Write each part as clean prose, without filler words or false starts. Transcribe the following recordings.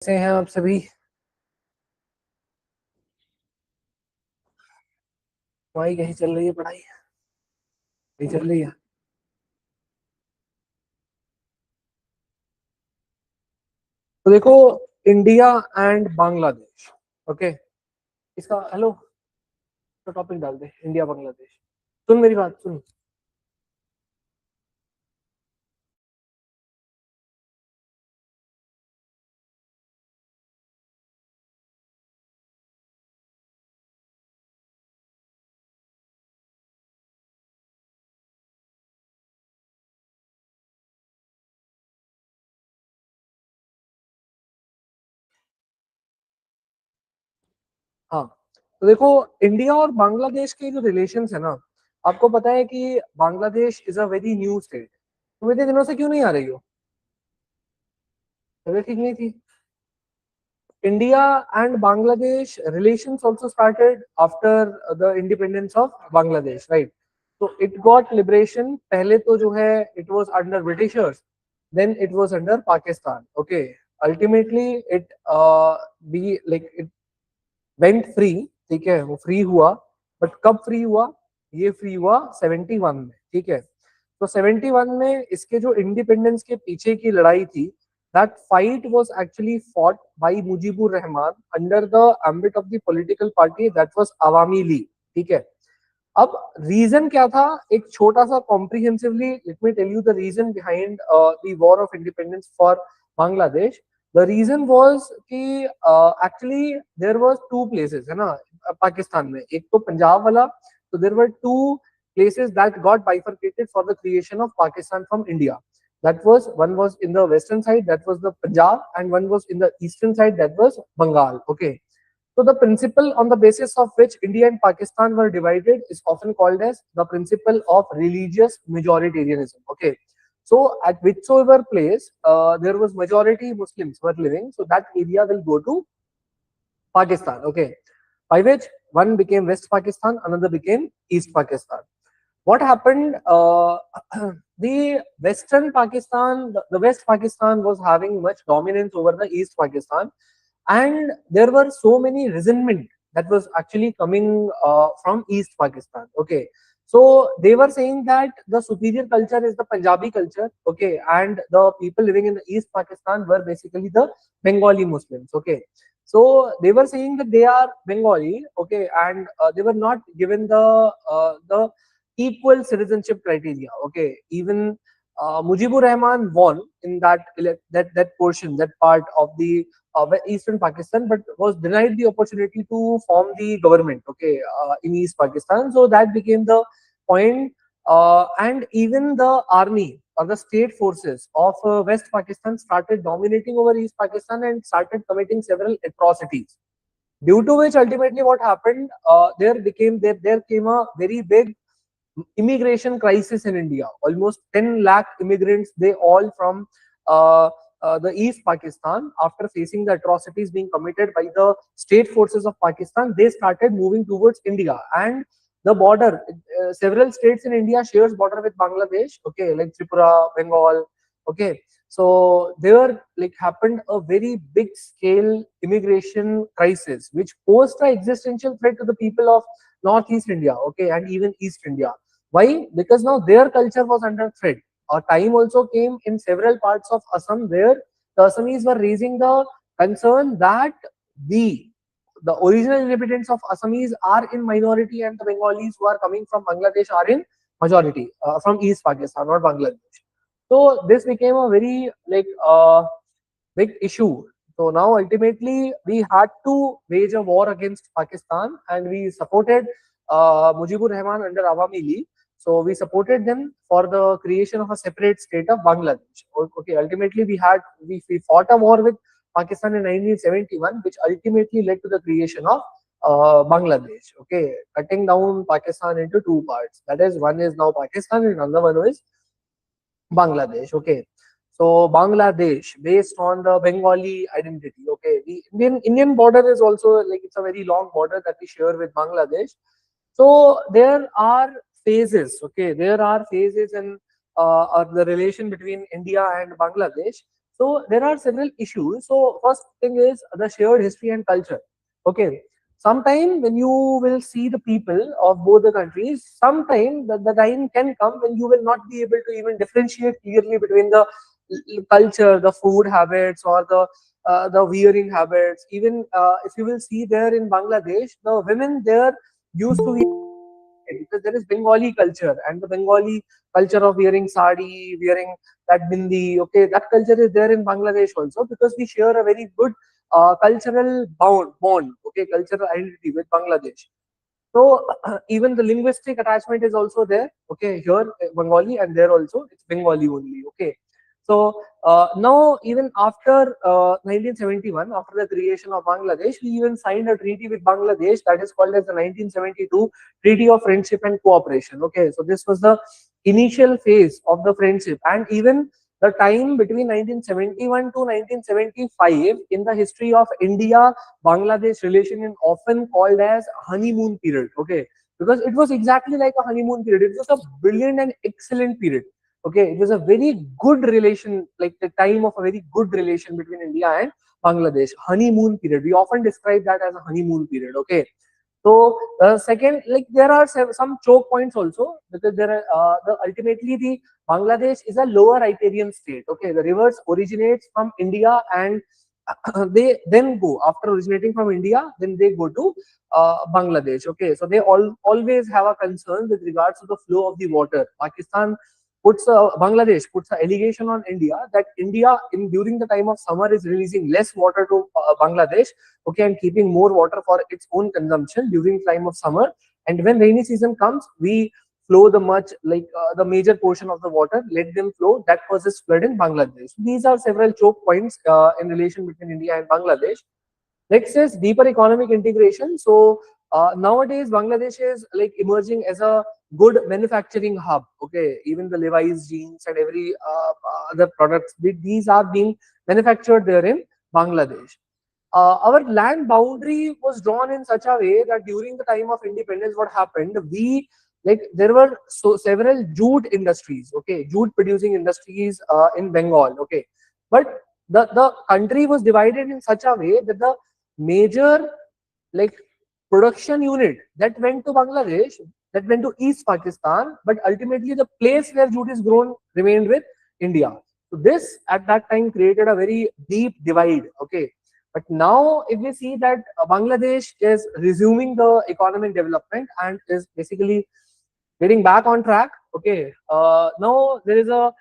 कैसे हैं आप सभी? पढ़ाई कैसी चल रही है? पढ़ाई नहीं चल रही है? तो देखो, इंडिया एंड बांग्लादेश। ओके, इसका हेलो तो टॉपिक डाल दे, इंडिया बांग्लादेश। सुन मेरी बात सुन। हाँ, तो देखो, इंडिया और बांग्लादेश के जो रिलेशंस है ना, आपको पता है कि Bangladesh is a very new state. तुम इतने दिनों से क्यों नहीं आ रही हो? तबीयत ठीक नहीं थी? India and Bangladesh relations also started after the independence of Bangladesh, right? So it got liberation. पहले तो जो है, it was under Britishers, then it was under Pakistan. Okay, ultimately it went free. ठीक है, वो फ्री हुआ, but कब free हुआ? ये फ्री हुआ 71 में। ठीक है, तो 71 में इसके जो इंडिपेंडेंस के पीछे की लड़ाई थी, that fight was actually fought by Mujibur Rahman under the ambit of the political party that was Awami League. ठीक है, अब रीजन क्या था? एक छोटा सा comprehensively let me tell you the reason behind the war of independence for Bangladesh. The reason was कि actually there was two places है ना पाकिस्तान में, एक तो पंजाब वाला। तो there were two places that got bifurcated for the creation of Pakistan from India. That was, one was in the western side, that was the Punjab, and one was in the eastern side, that was Bengal. Okay, so the principle on the basis of which India and Pakistan were divided is often called as the principle of religious majoritarianism. Okay, so at whichsoever place there was majority Muslims were living, so that area will go to Pakistan. Okay, by which one became West Pakistan, another became East Pakistan. What happened? The Western Pakistan, the West Pakistan was having much dominance over the East Pakistan, and there were so many resentment that was actually coming from East Pakistan. Okay, so they were saying that the superior culture is the Punjabi culture. Okay, and the people living in the East Pakistan were basically the Bengali Muslims. Okay, so they were saying that they are Bengali. Okay, and they were not given the equal citizenship criteria. Okay, even Mujibur Rahman won in that portion, that part of the Eastern Pakistan, but was denied the opportunity to form the government. Okay, in East Pakistan, so that became the point. And even the army or the state forces of West Pakistan started dominating over East Pakistan and started committing several atrocities. Due to which, ultimately, what happened? There came a very big immigration crisis in India. Almost 10 lakh immigrants, they all from the East Pakistan, after facing the atrocities being committed by the state forces of Pakistan, they started moving towards India. And the border, several states in India shares border with Bangladesh. Okay, like Tripura, Bengal. Okay, so there like happened a very big scale immigration crisis, which posed an existential threat to the people of Northeast India. Okay, and even East India. Why? Because now their culture was under threat. A time also came in several parts of Assam where the Assamese were raising the concern that the the original inhabitants of Assamese are in minority and the Bengalis who are coming from Bangladesh are in majority from East Pakistan, not Bangladesh. So this became a very big issue. So now ultimately we had to wage a war against Pakistan, and we supported Mujibur Rahman under Awami League. So we supported them for the creation of a separate state of Bangladesh. Okay, ultimately we fought a war with Pakistan in 1971, which ultimately led to the creation of Bangladesh. Okay, cutting down Pakistan into two parts. That is, one is now Pakistan and another one is Bangladesh. Okay, so Bangladesh based on the Bengali identity. Okay, the Indian border is also like it's a very long border that we share with Bangladesh. So there are phases. Okay, there are phases in the relation between India and Bangladesh. So there are several issues. So first thing is the shared history and culture. Okay. Sometime when you will see the people of both the countries, sometime the time can come when you will not be able to even differentiate clearly between the culture, the food habits, or the wearing habits. Even if you will see there in Bangladesh, the women there used to wear, because there is Bengali culture, and the Bengali culture of wearing sari, wearing that bindi. Okay, that culture is there in Bangladesh also, because we share a very good cultural bond. Okay, cultural identity with Bangladesh. So even the linguistic attachment is also there. Okay, here Bengali, and there also it's Bengali only. Okay, so now even after 1971, after the creation of Bangladesh, we even signed a treaty with Bangladesh that is called as the 1972 Treaty of Friendship and Cooperation. Okay, so this was the initial phase of the friendship, and even the time between 1971 to 1975 in the history of India Bangladesh relation is often called as honeymoon period. Okay, because it was exactly like a honeymoon period. It was a brilliant and excellent period. Okay, it was a very good relation, like the time of a very good relation between India and Bangladesh. Honeymoon period. We often describe that as a honeymoon period. Okay, so second, like there are some choke points also, because there are ultimately the Bangladesh is a lower riparian state. Okay, the rivers originates from India, and they then go after originating from India, then they go to Bangladesh. Okay, so they always have a concern with regards to the flow of the water. Pakistan puts Bangladesh puts an allegation on India that India in during the time of summer is releasing less water to Bangladesh. Okay, and keeping more water for its own consumption during time of summer. And when rainy season comes, we flow the much like the major portion of the water, let them flow. That causes flood in Bangladesh. These are several choke points in relation between India and Bangladesh. Next is deeper economic integration. So nowadays Bangladesh is like emerging as a good manufacturing hub. Okay, even the Levi's jeans and every other products, these are being manufactured there in Bangladesh. Our land boundary was drawn in such a way that during the time of independence, what happened, we like there were so several jute industries. Okay, jute producing industries in Bengal. Okay, but the country was divided in such a way that the major like production unit that went to Bangladesh, that went to East Pakistan, but ultimately the place where jute is grown remained with India. So this at that time created a very deep divide. Okay, but now if we see that Bangladesh is resuming the economic development and is basically getting back on track. Okay, now there is a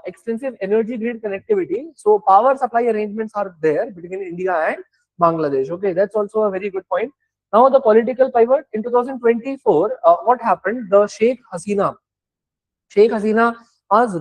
extensive energy grid connectivity, so power supply arrangements are there between India and Bangladesh. Okay, that's also a very good point. Now the political pivot in 2024, what happened? The Sheikh Hasina's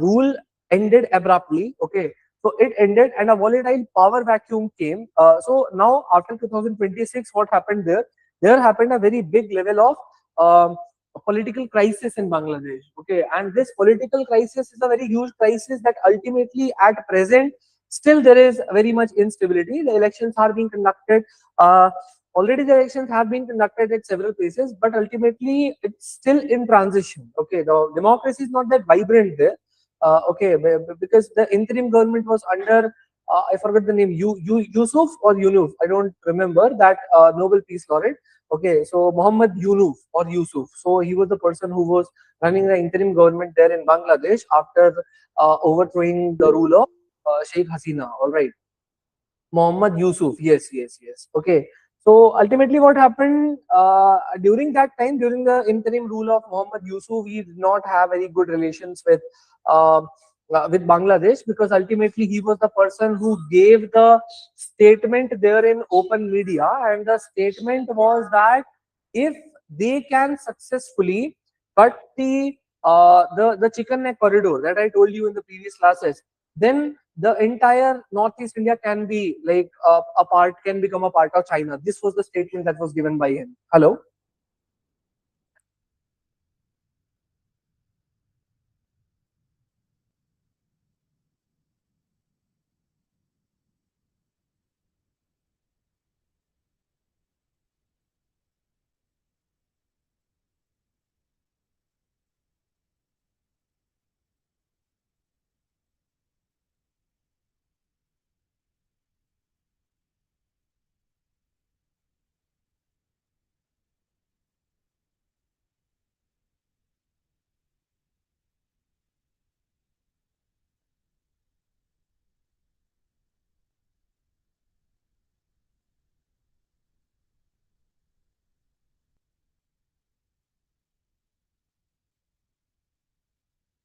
rule ended abruptly. Okay, so it ended and a volatile power vacuum came. So now after 2026, what happened there? There happened a very big level of a political crisis in Bangladesh. Okay, and this political crisis is a very huge crisis that ultimately at present still there is very much instability. The elections are being conducted. Uh, Already the elections have been conducted at several places, but ultimately it's still in transition. Okay, the democracy is not that vibrant there. Okay, because the interim government was under, I forgot the name, Yusuf or Yunuf, I don't remember that Nobel Peace Laureate. Okay, so Muhammad Yunuf or Yusuf. So he was the person who was running the interim government there in Bangladesh after overthrowing the rule of Sheikh Hasina. All right. Mohammad Yusuf. Yes, yes, yes. Okay. So ultimately, what happened during that time, during the interim rule of Mohammad Yusuf, we did not have very good relations uh, with Bangladesh, because ultimately he was the person who gave the statement there in open media, and the statement was that if they can successfully cut the chicken neck corridor that I told you in the previous classes, then the entire Northeast India can be like a part, can become a part of China. This was the statement that was given by him. Hello.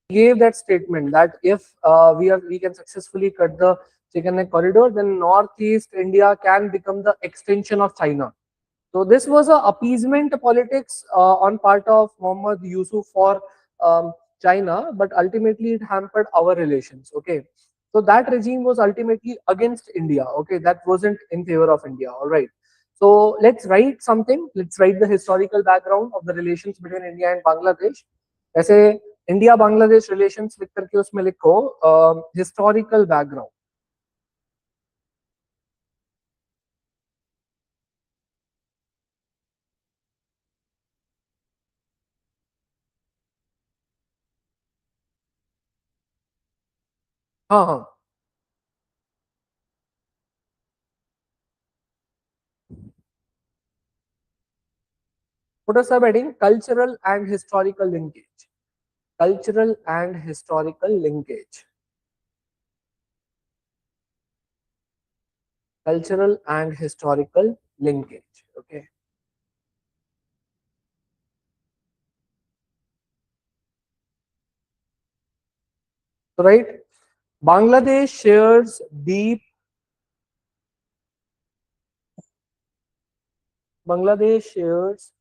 gave that statement that if we can successfully cut the chicken neck corridor, then Northeast India can become the extension of China. So this was a appeasement politics on part of Muhammad Yusuf for China, but ultimately it hampered our relations. Okay, so that regime was ultimately against India. Okay, that wasn't in favor of India. All right. So let's write something. Let's write the historical background of the relations between India and Bangladesh. ऐसे India Bangladesh relations लिख करके उसमें लिखो historical background. हाँ हाँ. What a subheading: cultural and historical linkage. Cultural and historical linkage. Cultural and historical linkage. Okay. So, right, Bangladesh shares deep. Bangladesh shares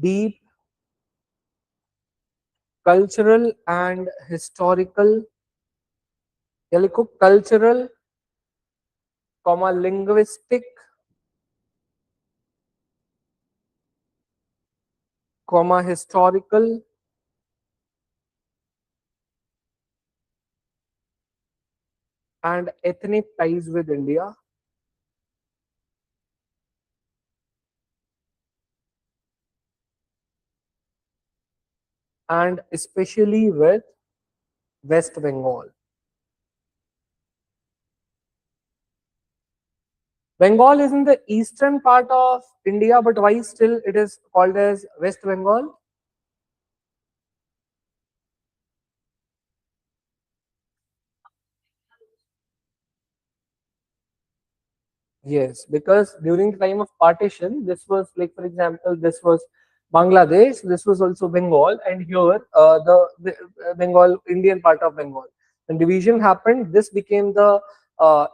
deep cultural and historical. या लिखो cultural, comma linguistic, comma historical and ethnic ties with India. And especially with West Bengal. Bengal is in the eastern part of India, but why still it is called as West Bengal? Yes, because during the time of partition, this was like, for example, this was Bangladesh, this was also Bengal, and here the Bengal, Indian part of Bengal. When division happened, this became the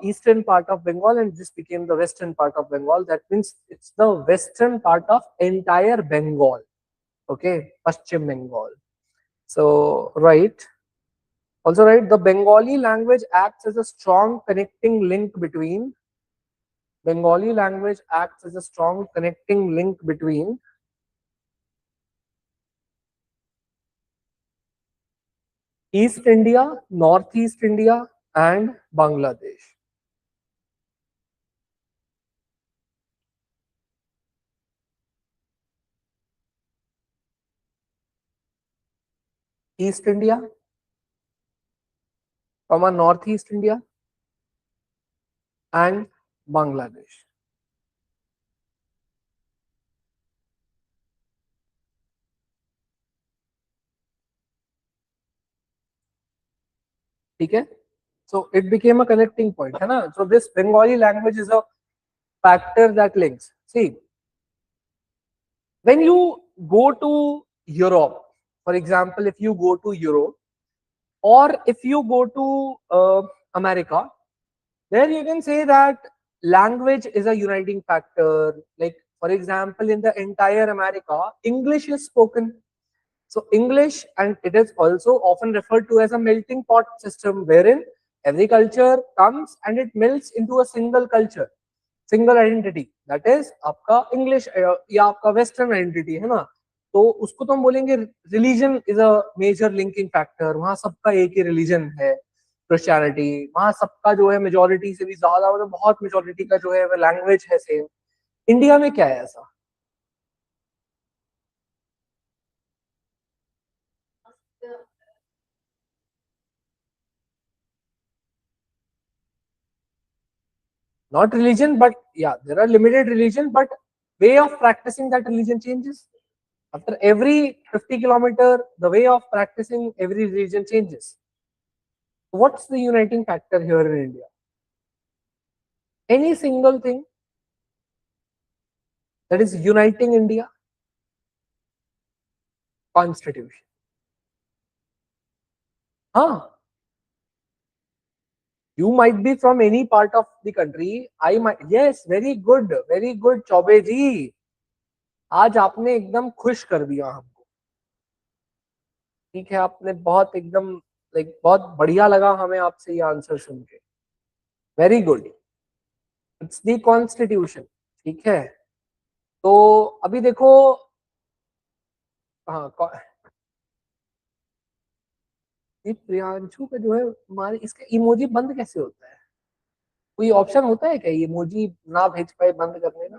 eastern part of Bengal, and this became the western part of Bengal. That means it's the western part of entire Bengal. Okay, Paschim Bengal. So, right. Also, right, the Bengali language acts as a strong connecting link between Bengali language acts as a strong connecting link between East India, Northeast India, and Bangladesh. East India, comma Northeast India, and Bangladesh. Okay? So it became a connecting point. है ना? So this Bengali language is a factor that links. See, when you go to Europe, for example, if you go to Europe or if you go to America, there you can say that language is a uniting factor. Like, for example, in the entire America, English is spoken. So English, and it is also often referred to as a melting pot system, wherein every culture comes and it melts into a single culture, single identity. That is आपका English या आपका Western identity है ना. तो उसको तो हम बोलेंगे religion is a major linking factor. वहां सबका एक ही रिलीजन है, क्रिश्चियनिटी. वहां सबका जो है मेजोरिटी से भी ज्यादा, मतलब बहुत मेजोरिटी का जो है वो लैंग्वेज है सेम. इंडिया में क्या है ऐसा? Not religion, but yeah, there are limited religion, but way of practicing that religion changes. After every 50 kilometer, the way of practicing every religion changes. What's the uniting factor here in India? Any single thing that is uniting India? Constitution. हाँ, you might be from any part of the country. I might, yes, very good Choubey जी, आज आपने एकदम खुश कर दिया हमको। ठीक है, आपने बहुत एकदम लाइक बहुत बढ़िया लगा हमें आपसे ये आंसर सुन के। Very good. It's the constitution. ठीक है, तो अभी देखो। हाँ, ये प्रियांशु का जो है हमारे इसका इमोजी बंद कैसे होता है? कोई ऑप्शन होता है क्या इमोजी ना भेज पाए बंद करने का?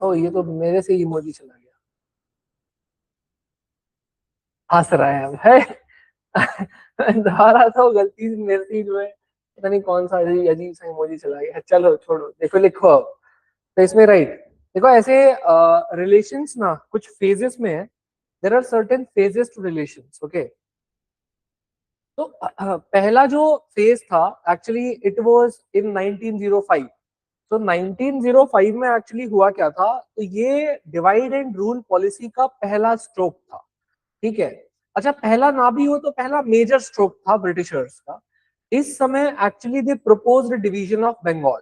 तो ये तो मेरे से इमोजी चला गया। हंस रहा है अब है। दोबारा तो गलती से मेरे से ही जो है पता नहीं कौन सा अजीब अजीब सा इमोजी चला गया। चलो छोड़ो, देखो लिखो अब। तो इसमें राइट, देखो ऐसे रिलेशंस ना कुछ फेजेस में है। There are certain phases to relations, okay. तो पहला जो फेज था एक्चुअली इट वाज इन 1905। तो 1905 में एक्चुअली हुआ क्या था, तो ये डिवाइड एंड रूल पॉलिसी का पहला स्ट्रोक था। ठीक है। अच्छा, पहला ना भी हो तो पहला मेजर स्ट्रोक था ब्रिटिशर्स का। इस समय actually they proposed division of Bengal.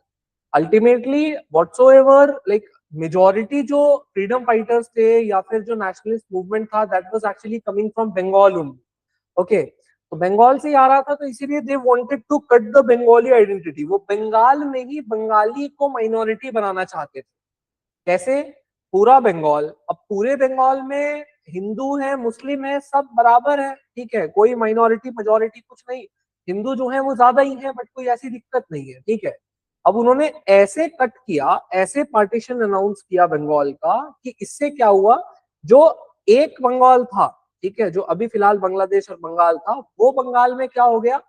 Ultimately whatsoever like majority जो फ्रीडम फाइटर्स थे या फिर जो नेशनलिस्ट मूवमेंट था that was actually coming from Bengal only. Okay, तो बंगाल से ही आ रहा था, तो इसीलिए they wanted to cut the Bengali identity. वो बंगाल में ही बंगाली को माइनॉरिटी बनाना चाहते थे। कैसे? पूरा बंगाल, अब पूरे बंगाल में हिंदू है मुस्लिम है सब बराबर है, ठीक है, कोई माइनॉरिटी मेजोरिटी कुछ नहीं। हिंदू जो है वो ज्यादा ही है बट कोई ऐसी दिक्कत नहीं है, ठीक है। अब उन्होंने ऐसे कट किया, ऐसे पार्टीशन अनाउंस किया बंगाल का कि इससे क्या हुआ, जो एक बंगाल था, ठीक है, जो अभी फिलहाल बांग्लादेश और बंगाल था, वो बंगाल में क्या हो गया,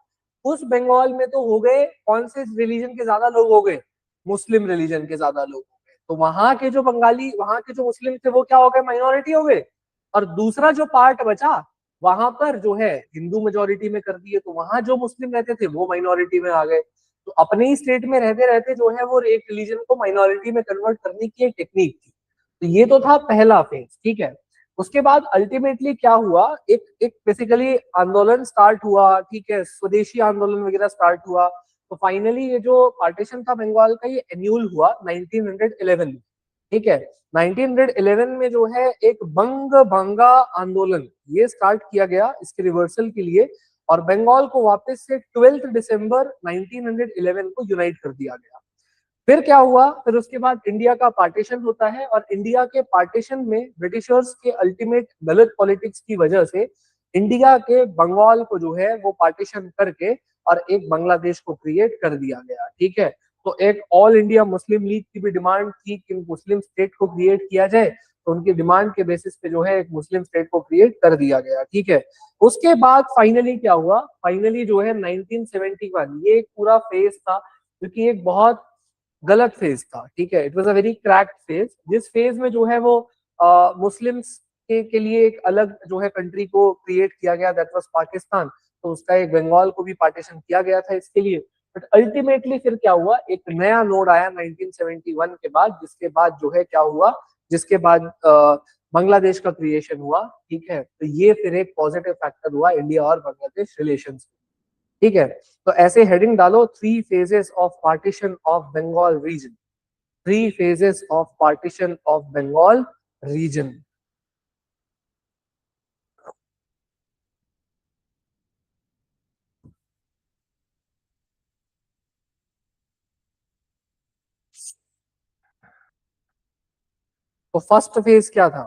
उस बंगाल में तो हो गए कौन से रिलीजन के ज्यादा लोग हो गए, मुस्लिम रिलीजन के ज्यादा लोग हो गए। तो वहां के जो बंगाली, वहां के जो मुस्लिम थे वो क्या हो गए, माइनॉरिटी हो गए। और दूसरा जो पार्ट बचा वहां पर जो है हिंदू मेजोरिटी में कर दिए, तो वहां जो मुस्लिम रहते थे वो माइनॉरिटी में आ गए। तो अपने ही स्टेट में रहते रहते जो है वो एक रिलीजन को माइनॉरिटी में कन्वर्ट करने की एक टेक्निक थी। तो ये तो था पहला फेज, ठीक है। उसके बाद अल्टीमेटली क्या हुआ, एक एक बेसिकली आंदोलन स्टार्ट हुआ, ठीक है, स्वदेशी आंदोलन वगैरह स्टार्ट हुआ। तो फाइनली ये जो पार्टीशन था बंगाल का ये एन्यूल हुआ 1911 में, ठीक है। 1911 में जो है एक बंग भंगा आंदोलन ये स्टार्ट किया गया इसके रिवर्सल के लिए, और बंगाल को वापस से 12 दिसंबर 1911 को यूनाइट कर दिया गया। फिर क्या हुआ, फिर उसके बाद इंडिया का पार्टीशन होता है, और इंडिया के पार्टीशन में ब्रिटिशर्स के अल्टीमेट गलत पॉलिटिक्स की वजह से इंडिया के बंगाल को जो है वो पार्टीशन करके और एक बांग्लादेश को क्रिएट कर दिया गया, ठीक है। तो एक ऑल इंडिया मुस्लिम लीग की भी डिमांड थी कि मुस्लिम स्टेट को क्रिएट किया जाए, तो उनकी डिमांड के बेसिस पे जो है एक मुस्लिम स्टेट को क्रिएट कर दिया गया, ठीक है। उसके बाद फाइनली क्या हुआ, फाइनली जो है 1971 ये एक पूरा फेज था, क्योंकि एक बहुत गलत फेज था, ठीक है। It was a very cracked phase, जिस फेज में जो है वो मुस्लिम्स के लिए एक अलग जो है कंट्री को क्रिएट किया गया, दैट वाज पाकिस्तान। तो उसका एक बंगाल को भी पार्टीशन किया गया था इसके लिए। बट अल्टीमेटली फिर क्या हुआ, एक नया नोड आया 1971 के बाद, जिसके बाद जो है क्या हुआ, जिसके बाद बांग्लादेश का क्रिएशन हुआ, ठीक है। तो ये फिर एक पॉजिटिव फैक्टर हुआ इंडिया और बांग्लादेश रिलेशन, ठीक है। तो ऐसे हेडिंग डालो, three phases of partition of Bengal region, three phases of partition of Bengal region. तो फर्स्ट फेज क्या था?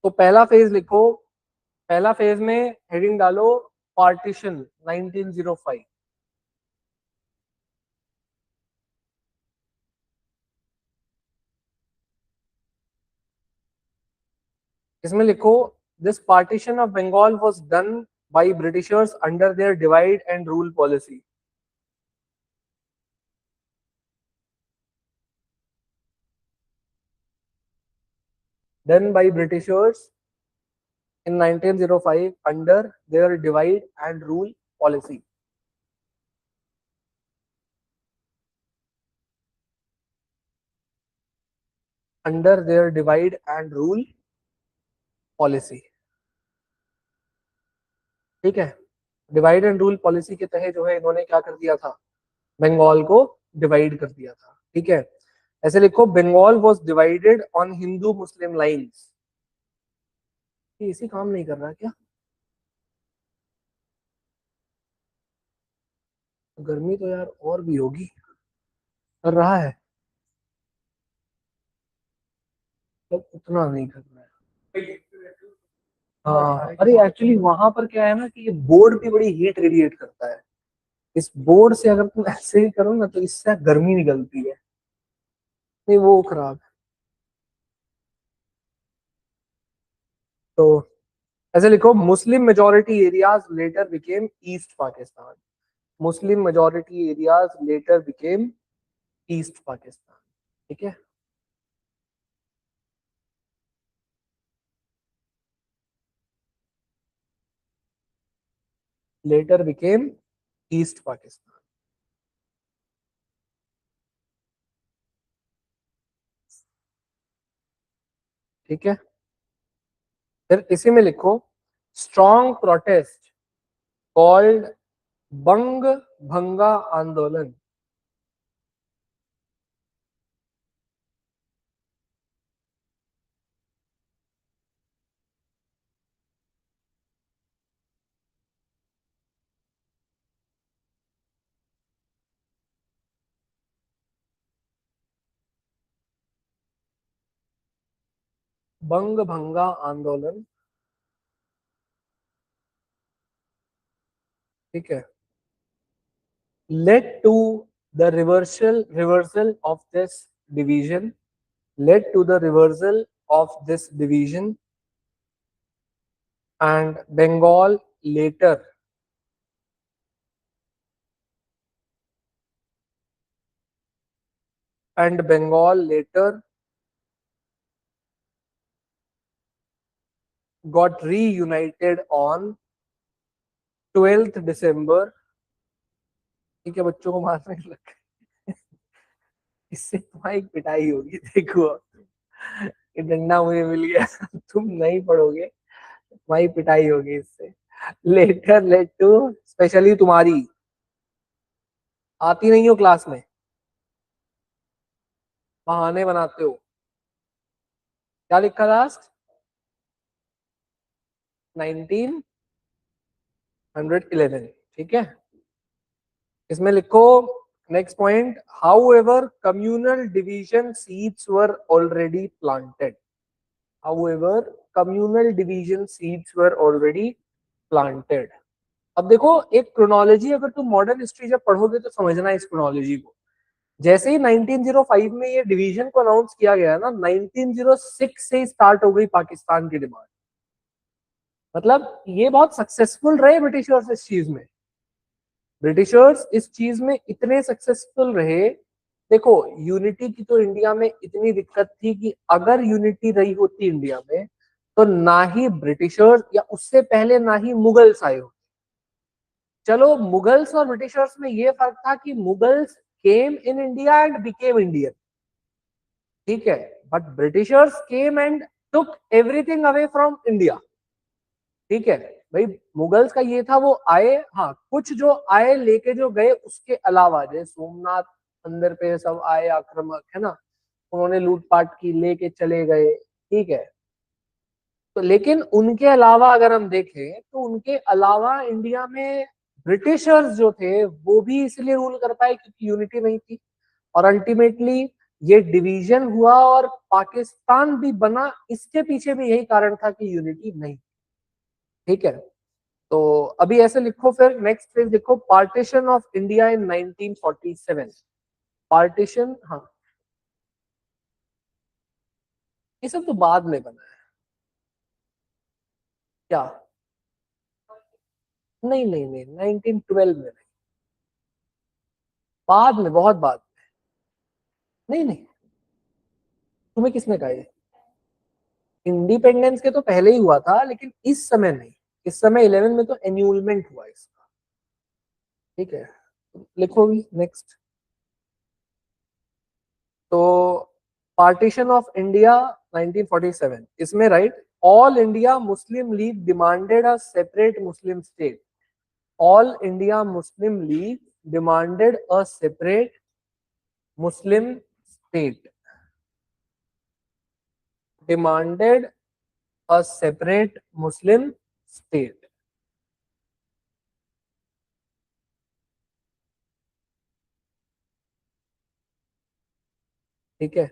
तो पहला फेज लिखो, पहला फेज में हेडिंग डालो पार्टीशन 1905। इसमें लिखो, this partition of Bengal was done by Britishers under their divide and rule policy, done by Britishers in 1905 under their divide and rule policy. Under their divide and rule policy, ठीक है। Divide and rule policy के तहत जो है इन्होंने क्या कर दिया था, बंगाल को डिवाइड कर दिया था, ठीक है। ऐसे लिखो, Bengal was divided on Hindu Muslim lines. ये इसी काम नहीं कर रहा क्या? गर्मी तो यार और भी होगी, कर रहा है, तो उतना नहीं कर रहा है। हाँ, अरे एक्चुअली वहां पर क्या है ना कि ये बोर्ड भी बड़ी हीट रेडिएट करता है। इस बोर्ड से अगर तुम ऐसे ही करो ना तो इससे गर्मी निकलती है, नहीं वो खराब है। तो ऐसे लिखो, Muslim majority areas letter became east Pakistan. Muslim majority areas letter became east Pakistan, ठीक है। लेटर बिकेम ईस्ट पाकिस्तान, ठीक है। फिर इसी में लिखो, स्ट्रॉन्ग प्रोटेस्ट कॉल्ड बंग भंगा आंदोलन। बंग भंगा आंदोलन, ठीक है। led to the reversal of this division, led to the reversal of this division, and Bengal later got reunited on 12th December, ठीक है। बच्चों को मारने लग, इससे तुम्हारी पिटाई होगी, देखो ये डंडा मुझे मिल गया, तुम नहीं पढ़ोगे, तुम्हारी पिटाई होगी इससे। लेटर लेट टू, स्पेशली तुम्हारी, आती नहीं हो क्लास में, बहाने बनाते हो। क्या लिखा लास्ट? 1911, ठीक है। इसमें लिखो next point, how ever communal division seeds were already planted. How ever communal division seeds were already planted. अब देखो, एक क्रोनोलॉजी अगर तुम मॉडर्न हिस्ट्री जब पढ़ोगे तो समझना इस क्रोनोलॉजी को। जैसे ही 1905 में ये डिवीजन को अनाउंस किया गया ना, 1906 से स्टार्ट हो गई पाकिस्तान की डिमांड। मतलब ये बहुत सक्सेसफुल रहे ब्रिटिशर्स इस चीज में, ब्रिटिशर्स इस चीज में इतने सक्सेसफुल रहे। देखो, यूनिटी की तो इंडिया में इतनी दिक्कत थी कि अगर यूनिटी रही होती इंडिया में तो ना ही ब्रिटिशर्स या उससे पहले ना ही मुगल्स आए हो। चलो, मुगल्स और ब्रिटिशर्स में ये फर्क था कि Mughals came in India and became Indian, ठीक है। But Britishers came and took everything away from India, ठीक है। भाई, मुगल्स का ये था, वो आए, हाँ कुछ जो आए लेके जो गए, उसके अलावा जैसे सोमनाथ मंदिर पे सब आए आक्रमक, है ना, उन्होंने लूटपाट की, लेके चले गए, ठीक है। तो लेकिन उनके अलावा अगर हम देखें तो उनके अलावा इंडिया में ब्रिटिशर्स जो थे वो भी इसलिए रूल कर पाए क्योंकि यूनिटी नहीं थी। और अल्टीमेटली ये डिवीजन हुआ और पाकिस्तान भी बना, इसके पीछे भी यही कारण था कि यूनिटी नहीं, ठीक है। तो अभी ऐसे लिखो, फिर नेक्स्ट पेज लिखो, partition of India in 1947। Partition, हाँ, ये सब तो बाद में बना है। क्या? नहीं नहीं नहीं, 1912 में नहीं, बाद में, बहुत बाद। नहीं नहीं, तुम्हें किसने कहा ये? इंडिपेंडेंस के तो पहले ही हुआ था, लेकिन इस समय नहीं। इस समय 11 में तो एन्यूलमेंट हुआ इसका। ठीक है, लिखो भी नेक्स्ट। तो पार्टीशन ऑफ इंडिया 1947, इसमें right, all India Muslim league demanded a separate Muslim state. All India Muslim league demanded a separate Muslim state. Demanded a separate Muslim state. ठीक है,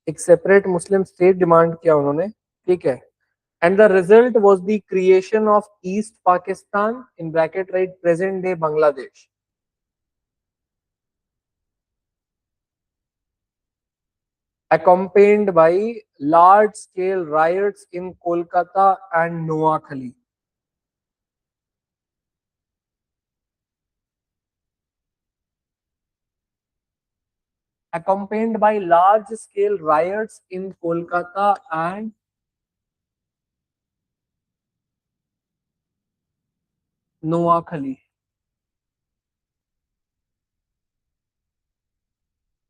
एक सेपरेट मुस्लिम स्टेट डिमांड किया उन्होंने। ठीक है, and the result was the creation of east Pakistan in bracket right present day Bangladesh, accompanied by large scale riots in Kolkata and Noakhali. Accompanied by large scale riots in Kolkata and Noakhali.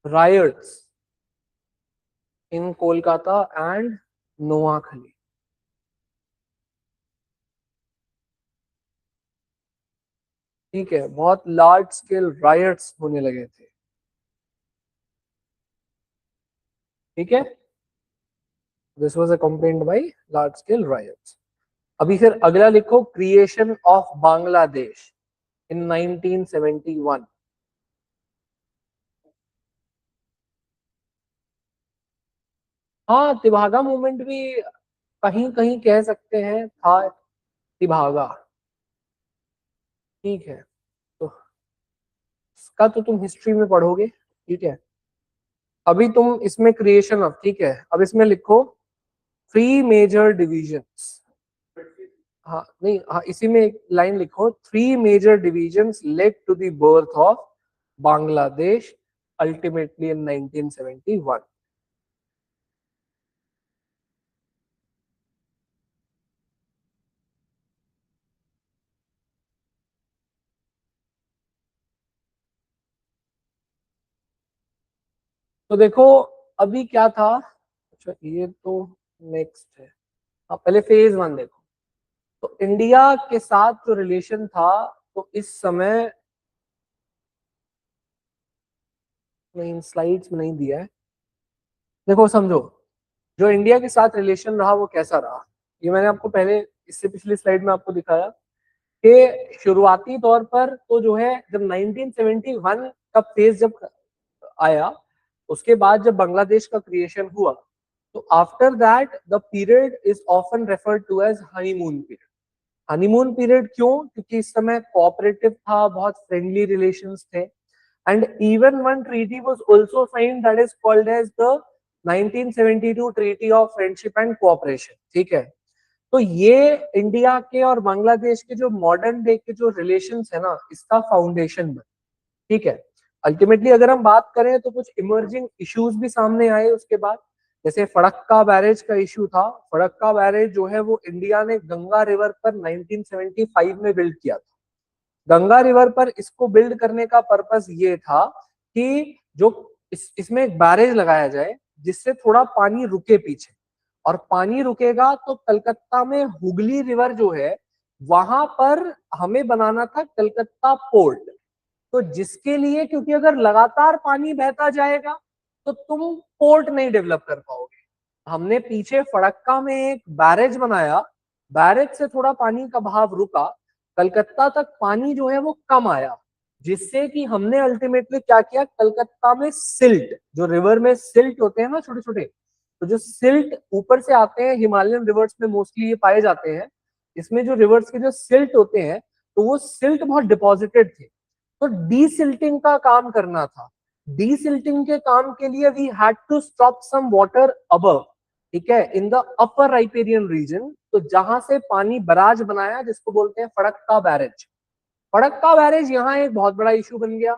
Riots in Kolkata and Noakhali. ठीक है, बहुत large scale rights होने लगे थे। ठीक है, this was accompanied by large scale riots. अभी फिर अगला लिखो, क्रिएशन ऑफ बांग्लादेश इन 1971। हाँ, तिभागा मूवमेंट भी कहीं कहीं कह सकते हैं था तिभागा। ठीक है, तो इसका तो तुम हिस्ट्री में पढ़ोगे। ठीक है, अभी तुम इसमें क्रिएशन ऑफ, ठीक है, अब इसमें लिखो थ्री मेजर डिविजन्स। हाँ नहीं, हाँ इसी में एक लाइन लिखो, three major divisions led to the birth of Bangladesh ultimately in 1971। तो देखो अभी क्या था, अच्छा ये तो नेक्स्ट है। हाँ, पहले फेज वन देखो। तो इंडिया के साथ जो रिलेशन था, तो इस समय नहीं, स्लाइड्स में नहीं दिया है। देखो समझो, जो इंडिया के साथ रिलेशन रहा वो कैसा रहा, ये मैंने आपको पहले इससे पिछली स्लाइड में आपको दिखाया कि शुरुआती तौर पर तो जो है जब 1971 का फेज जब आया, उसके बाद जब बांग्लादेश का क्रिएशन हुआ, तो after that the period is often referred to as honeymoon period. Honeymoon period क्यों? क्योंकि इस समय कोऑपरेटिव था, बहुत फ्रेंडली रिलेशंस थे, and even one treaty was also signed that is called as the 1972 Treaty of Friendship and Cooperation। ठीक है, तो ये इंडिया के और बांग्लादेश के जो मॉडर्न डे के जो रिलेशंस है ना, इसका फाउंडेशन बना। ठीक है, अल्टीमेटली अगर हम बात करें तो कुछ इमर्जिंग इश्यूज भी सामने आए उसके बाद, जैसे फड़क्का बैरेज का इशू था। फड़क्का बैरेज जो है वो इंडिया ने गंगा रिवर पर 1975 में बिल्ड किया था। गंगा रिवर पर इसको बिल्ड करने का पर्पस ये था कि जो इसमें एक बैरेज लगाया जाए जिससे थोड़ा पानी रुके पीछे, और पानी रुकेगा तो कलकत्ता में हुगली रिवर जो है वहां पर हमें बनाना था कलकत्ता पोर्ट। तो जिसके लिए, क्योंकि अगर लगातार पानी बहता जाएगा तो तुम पोर्ट नहीं डेवलप कर पाओगे, हमने पीछे फड़क्का में एक बैरेज बनाया। बैरेज से थोड़ा पानी का बहाव रुका, कलकत्ता तक पानी जो है वो कम आया, जिससे कि हमने अल्टीमेटली क्या किया, कलकत्ता में सिल्ट, जो रिवर में सिल्ट होते हैं ना छोटे छोटे, तो जो सिल्ट ऊपर से आते हैं हिमालयन रिवर्स में मोस्टली ये पाए जाते हैं, इसमें जो रिवर्स के जो सिल्ट होते हैं, तो वो सिल्ट बहुत डिपॉजिटेड थे, तो डीसिल्टिंग का काम करना था। डीसिल्टिंग के काम के लिए we had to stop some water above, ठीक है, in the upper riparian region, तो जहां से पानी बराज बनाया जिसको बोलते हैं फड़क्का बैरेज। फड़क्का बैरेज यहाँ एक बहुत बड़ा इशू बन गया।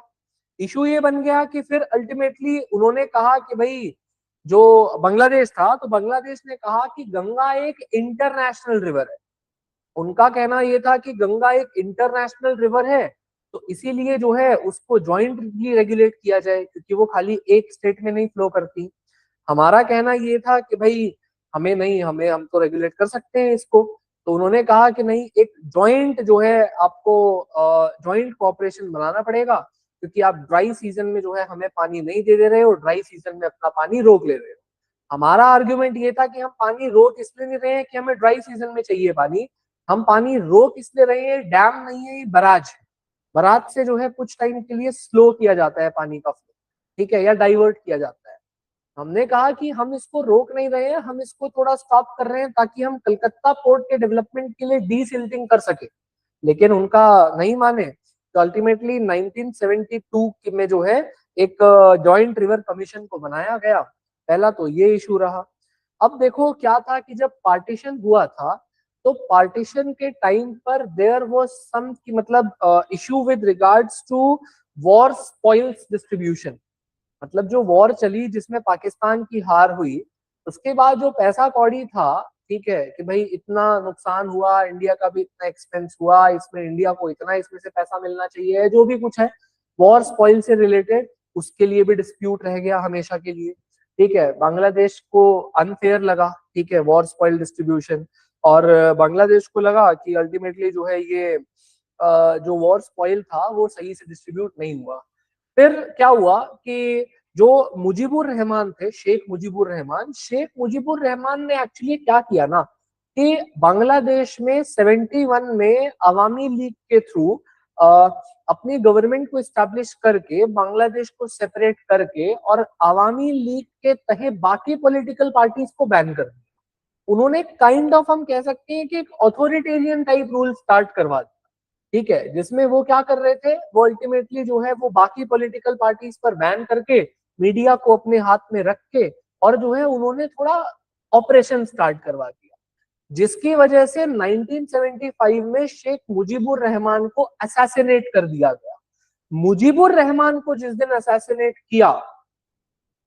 इशू ये बन गया कि फिर अल्टीमेटली उन्होंने कहा कि भाई जो बांग्लादेश था, तो बांग्लादेश ने कहा कि गंगा एक इंटरनेशनल रिवर है। उनका कहना यह था कि गंगा एक इंटरनेशनल रिवर है, तो इसीलिए जो है उसको ज्वाइंटली रेगुलेट किया जाए, क्योंकि वो खाली एक स्टेट में नहीं फ्लो करती। हमारा कहना ये था कि भाई हमें नहीं, हमें हम तो रेगुलेट कर सकते हैं इसको। तो उन्होंने कहा कि नहीं, एक जॉइंट जो है आपको जॉइंट कोऑपरेशन बनाना पड़ेगा, क्योंकि आप ड्राई सीजन में जो है हमें पानी नहीं दे रहे हो, ड्राई सीजन में अपना पानी रोक ले रहे हो। हमारा आर्ग्यूमेंट ये था कि हम पानी रोक इसलिए नहीं रहे हैं कि हमें ड्राई सीजन में चाहिए पानी, हम पानी रोक इसलिए रहे हैं, डैम नहीं है, ये बराज है। बराज से जो है कुछ टाइम के लिए स्लो किया जाता है पानी का फ्लो, ठीक है, या डाइवर्ट किया जाता है। हमने कहा कि हम इसको रोक नहीं रहे हैं, हम इसको थोड़ा स्टॉप कर रहे हैं ताकि हम कलकत्ता पोर्ट के डेवलपमेंट के लिए डीसिल्टिंग कर सके। लेकिन उनका नहीं माने, तो अल्टीमेटली 1972 में जो है एक जॉइंट रिवर कमीशन को बनाया गया। पहला तो ये इशू रहा। अब देखो क्या था कि जब पार्टीशन हुआ था, तो पार्टीशन के टाइम पर देयर वाज सम की मतलब issue with regards to war spoils distribution. मतलब जो वॉर चली जिसमें पाकिस्तान की हार हुई, उसके बाद जो पैसा कौड़ी था, ठीक है, कि भाई इतना नुकसान हुआ, इंडिया का भी इतना एक्सपेंस हुआ, इसमें इंडिया को इतना इसमें से पैसा मिलना चाहिए, जो भी कुछ है वॉर स्पॉइल से रिलेटेड, उसके लिए भी डिस्प्यूट रह गया हमेशा के लिए। ठीक है, बांग्लादेश को अनफेयर लगा, ठीक है, वॉर स्पॉइल डिस्ट्रीब्यूशन। और बांग्लादेश को लगा कि अल्टीमेटली जो है ये जो वॉर स्पॉइल था वो सही से डिस्ट्रीब्यूट नहीं हुआ। फिर क्या हुआ कि जो मुजीबुर रहमान थे, शेख मुजीबुर रहमान ने एक्चुअली क्या किया ना, कि बांग्लादेश में 71 में अवामी लीग के थ्रू अपनी गवर्नमेंट को स्टैब्लिश करके, बांग्लादेश को सेपरेट करके और अवामी लीग के तहे बाकी पॉलिटिकल पार्टीज को बैन कर दिया। उन्होंने काइंड ऑफ हम कह सकते हैं कि एक ऑथोरिटेरियन टाइप रूल स्टार्ट करवा दिया। ठीक है, जिसमें वो क्या कर रहे थे, वो अल्टीमेटली जो है वो बाकी पॉलिटिकल पार्टीज पर बैन करके, मीडिया को अपने हाथ में रख के, और जो है उन्होंने थोड़ा ऑपरेशन स्टार्ट करवा दिया, जिसकी वजह से 1975 में शेख मुजीबुर रहमान को असैसिनेट कर दिया गया। मुजीबुर रहमान को जिस दिन असैसिनेट किया,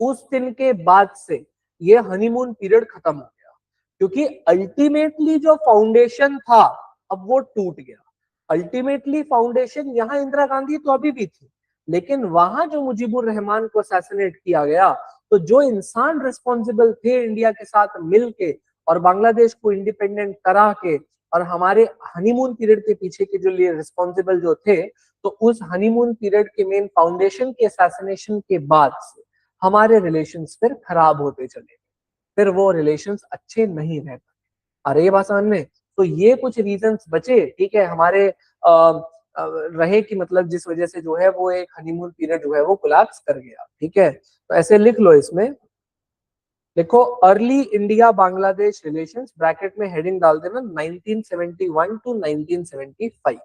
उस दिन के बाद से ये हनीमून पीरियड खत्म हो गया, क्योंकि अल्टीमेटली जो फाउंडेशन था अब वो टूट गया। अल्टीमेटली फाउंडेशन, यहाँ इंदिरा गांधी तो अभी भी थी, लेकिन वहां जो मुजीबुर रहमान को असैसिनेट किया गया, तो जो इंसान रिस्पॉन्सिबल थे इंडिया के साथ मिलके और बांग्लादेश को इंडिपेंडेंट करा के, और हमारे हनीमून पीरियड के पीछे के जो लिए रिस्पॉन्सिबल जो थे, तो उस हनीमून पीरियड के मेन फाउंडेशन के असैसिनेशन के बाद से हमारे रिलेशंस फिर खराब होते चले, फिर वो रिलेशंस अच्छे नहीं रह पाए। अरे ये बात समझ में? तो ये कुछ रीजंस बचे, ठीक है, हमारे रहे कि मतलब जिस वजह से जो है वो एक हनीमून पीरियड जो है वो कोलैप्स कर गया। ठीक है, तो ऐसे लिख लो, इसमें देखो early India Bangladesh relations, bracket में हेडिंग डाल देना 1971 टू 1975।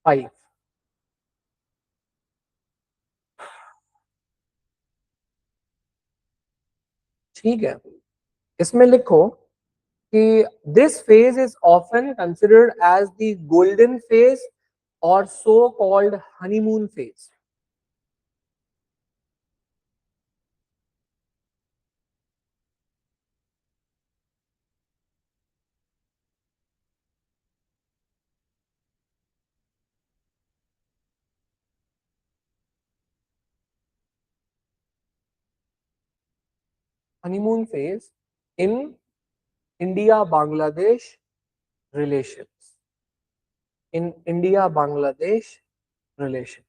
फाइव, ठीक है, इसमें लिखो कि this phase is often considered as the golden phase or so called honeymoon phase. Honeymoon phase in India Bangladesh relations, in India Bangladesh relations.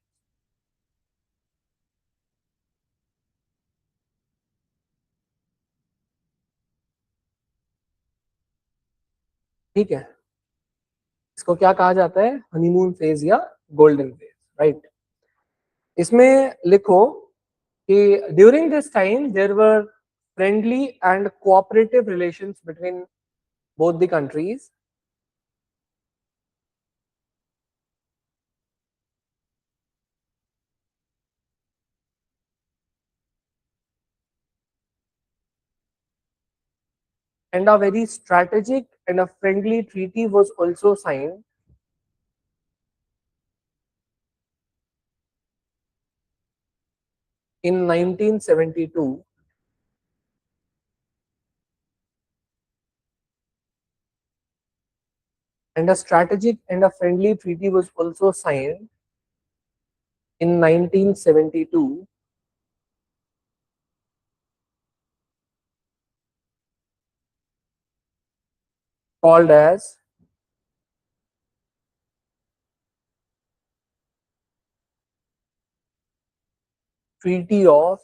ठीक है, इसको क्या कहा जाता है, हनीमून फेज या गोल्डन फेज, राइट। इसमें लिखो कि during this time there were friendly and cooperative relations between both the countries. And a very strategic and a friendly treaty was also signed in 1972, and a strategic and a friendly treaty was also signed in 1972 called as Treaty of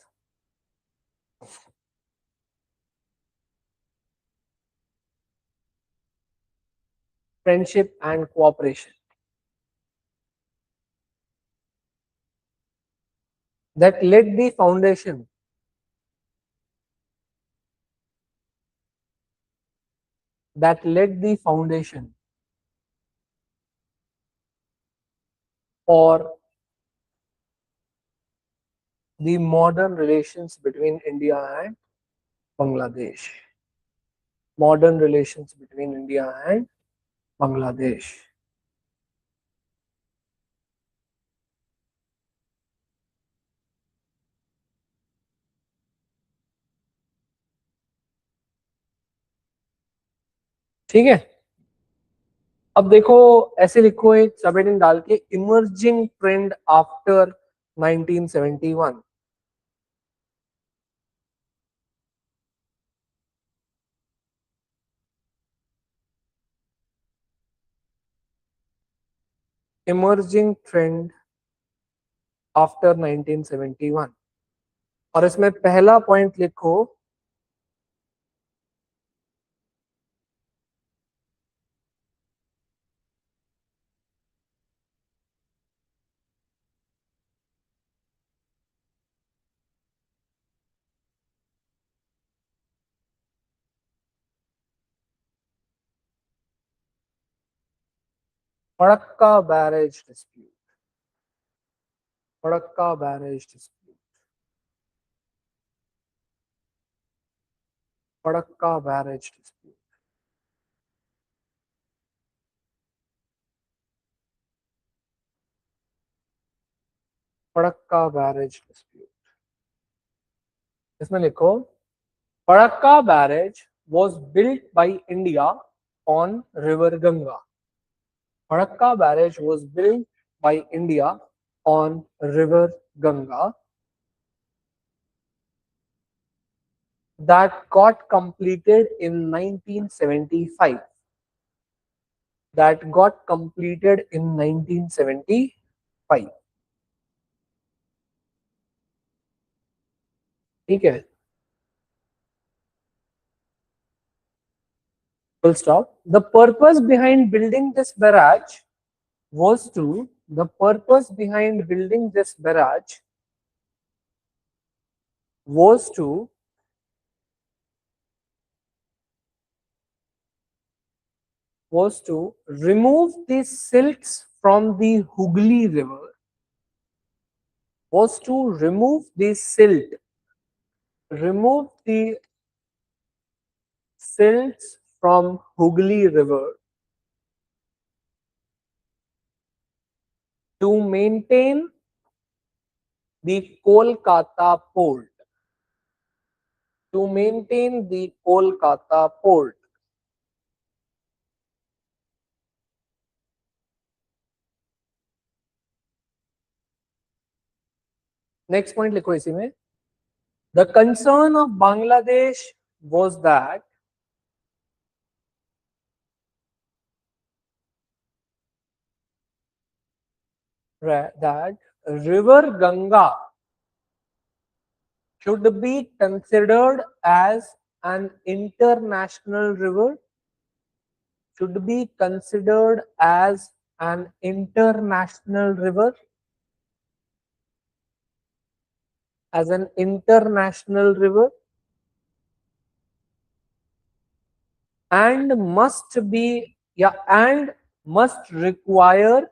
Friendship and Cooperation, that laid the foundation that laid the foundation for the modern relations between India and Bangladesh. Modern relations between India and Bangladesh. ठीक है, अब देखो ऐसे लिखो एक subheading डाल के, emerging trend after 1971. Emerging trend after 1971. और इसमें पहला पॉइंट लिखो Farakka barrage dispute. Farakka barrage dispute. Farakka barrage dispute. Farakka barrage dispute. इसमें लिखो Farakka barrage was built by India on river Ganga. Farakka barrage was built by India on river Ganga that got completed in 1975. That got completed in 1975. ठीक है, full stop. The purpose behind building this barrage was to the purpose behind building this barrage was to was to remove the silts from the Hooghly River. Was to remove the silt. Remove the silts from Hooghly River to maintain the Kolkata port. To maintain the Kolkata port. Next point लिखो इसी में. The concern of Bangladesh was that river Ganga should be considered as an international river. Should be considered as an international river. As an international river, and must require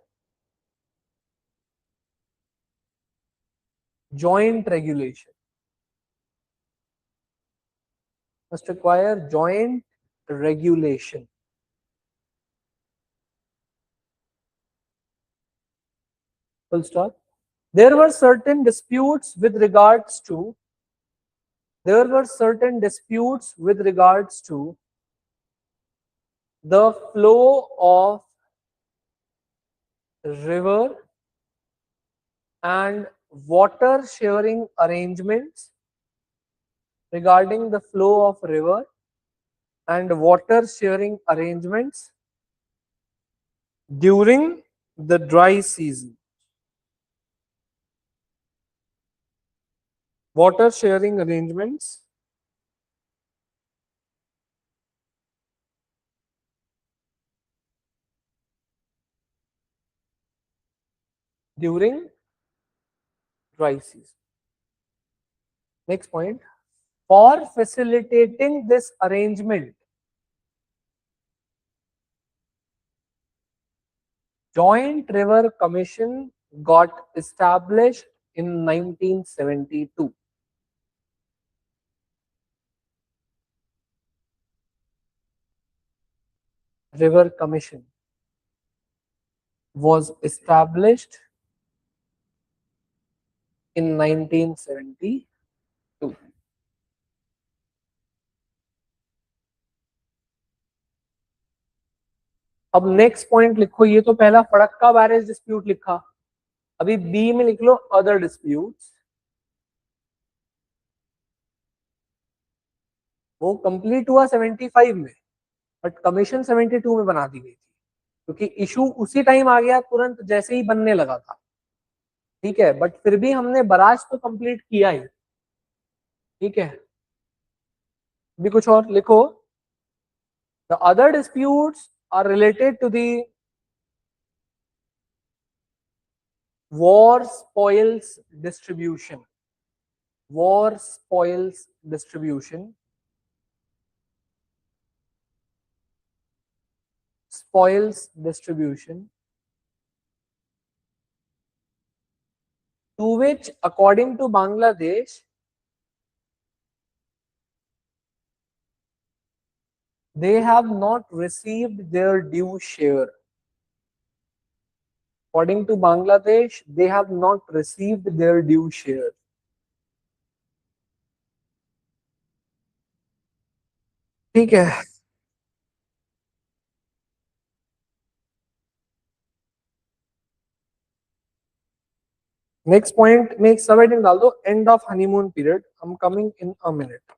joint regulation. Must require joint regulation. full stop. There were certain disputes with regards to there were certain disputes with regards to the flow of river and water sharing arrangements regarding the flow of river and water sharing arrangements during the dry season. Water sharing arrangements during dry season. Next point. For facilitating this arrangement, Joint River Commission got established in 1972. River Commission was established in 1972. अब next point लिखो, ये तो पहला Farakka barrage dispute लिखा, अभी B में लिख लो other disputes. वो कंप्लीट हुआ 75 में, बट कमीशन 72 में बना दी गई थी, क्योंकि इशू उसी टाइम आ गया तुरंत जैसे ही बनने लगा था। ठीक है, बट फिर भी हमने बराज तो कंप्लीट किया ही। ठीक है, भी कुछ और लिखो। The other disputes are related to the war spoils distribution, war spoils distribution, spoils distribution, to which according to Bangladesh they have not received their due share. According to Bangladesh, they have not received their due share. ठीक है, next point में एक सब heading डाल दो, end of honeymoon period, I am coming in a minute.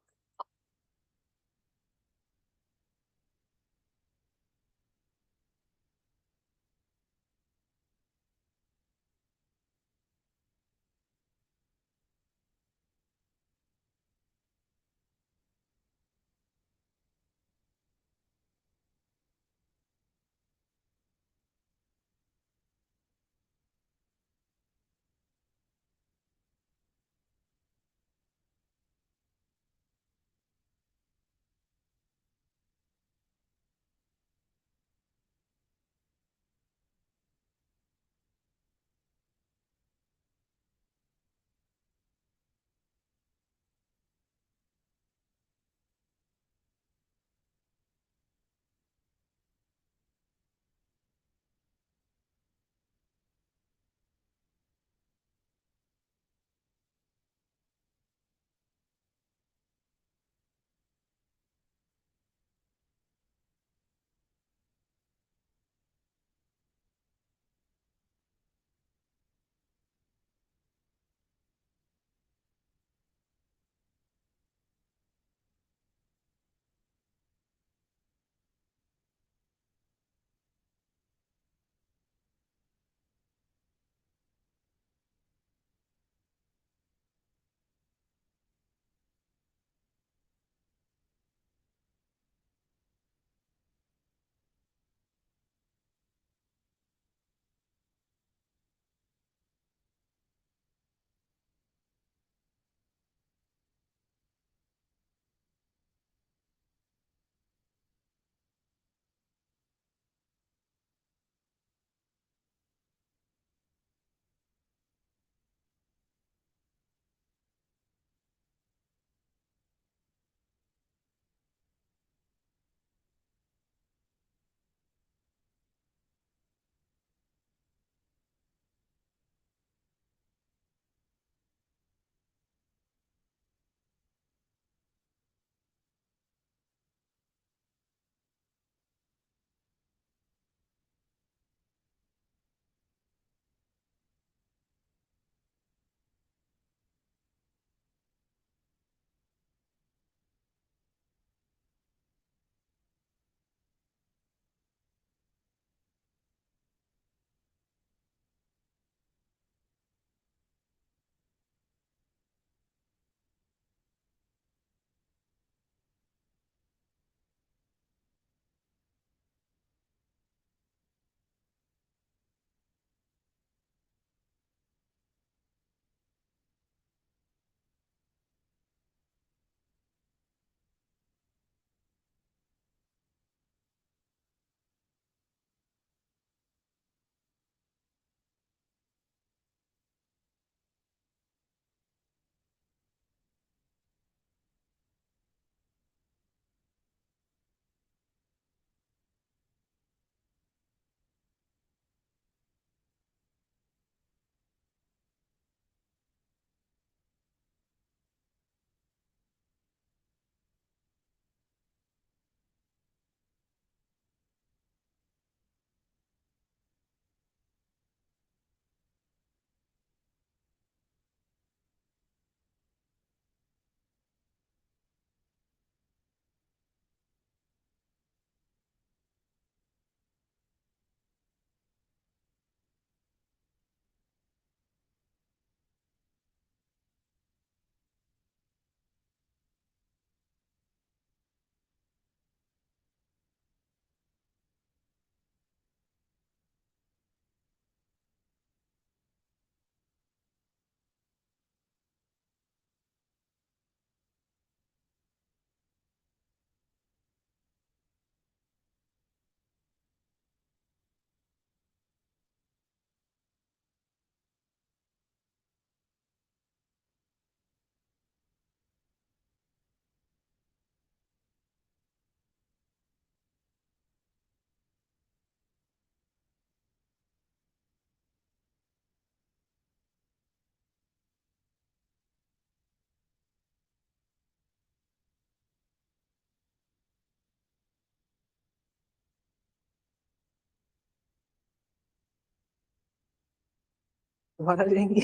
तुम्हारा लेंगे?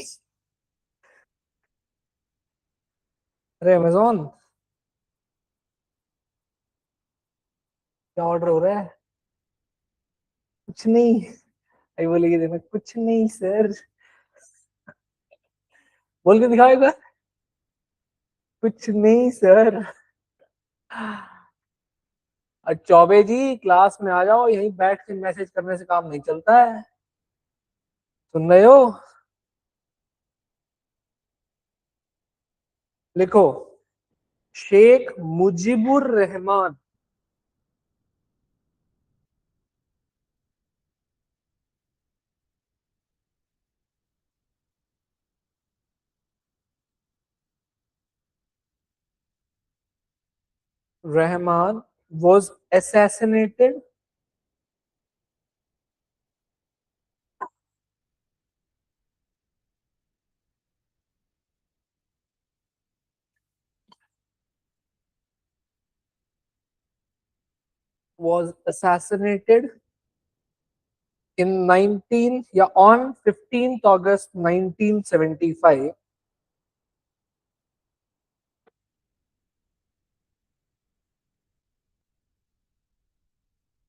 अरे अमेजोन, क्या ऑर्डर हो रहा है? कुछ नहीं। आई बोलेगी देखना, कुछ नहीं सर। बोल के दिखाओ एक बार। कुछ नहीं सर। चौबे जी क्लास में आ जाओ, यहीं बैठ के मैसेज करने से काम नहीं चलता है। सुन रहे हो? लिखो, Sheikh Mujibur Rahman Rahman was assassinated was assassinated in 19 या on 15th August 1975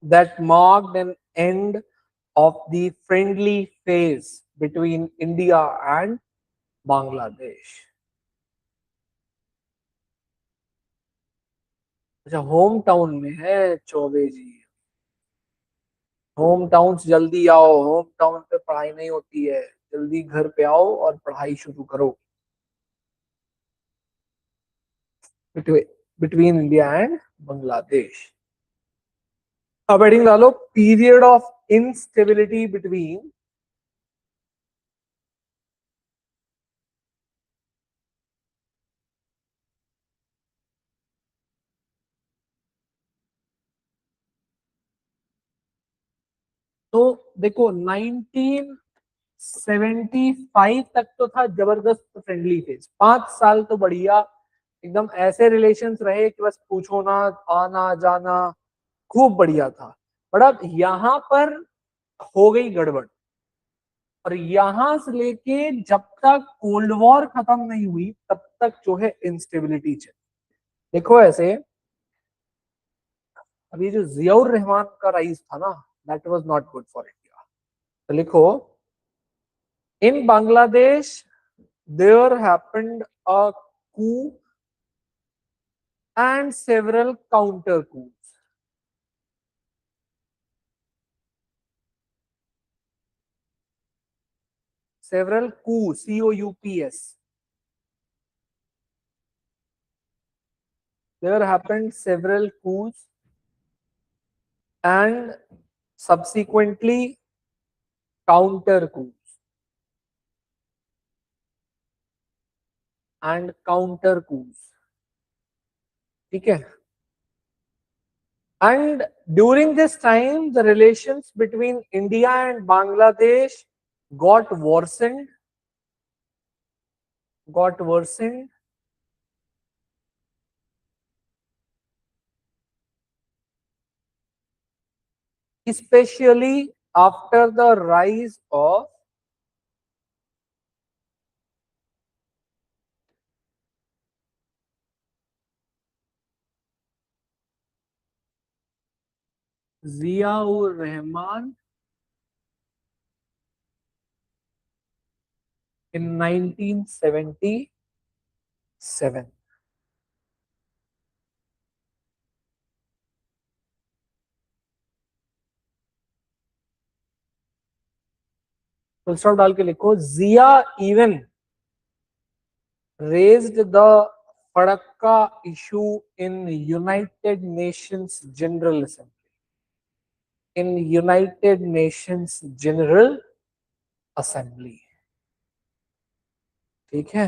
that marked an end of the friendly phase between India and Bangladesh. अच्छा, होम टाउन में है चौबे जी। होम टाउन से जल्दी आओ, होम टाउन पे पढ़ाई नहीं होती है। जल्दी घर पे आओ और पढ़ाई शुरू करो। Between India and Bangladesh. अब हेडिंग डालो, पीरियड ऑफ इंस्टेबिलिटी बिटवीन तो देखो 1975 तक तो था जबरदस्त फ्रेंडली फेज, 5 साल तो बढ़िया एकदम ऐसे रिलेशंस रहे कि बस पूछो ना, आना जाना खूब बढ़िया था। बट अब यहाँ पर हो गई गड़बड़, और यहां से लेके जब तक कोल्ड वॉर खत्म नहीं हुई तब तक जो है इंस्टेबिलिटी चली। देखो ऐसे, अब ये जो जियाउर रहमान का राइज था ना, that was not good for India. तो लिखो, in Bangladesh there happened a coup and several counter coups. Several coups, COUPS. There happened several coups and subsequently counter coups and counter coups. ठीक है? And during this time, the relations between India and Bangladesh got worsened, got worsened, especially after the rise of Ziaur Rahman in 1977. Full stop डाल के लिखो, जिया even raised the Farakka issue in United Nations General Assembly. In United Nations General Assembly. ठीक है?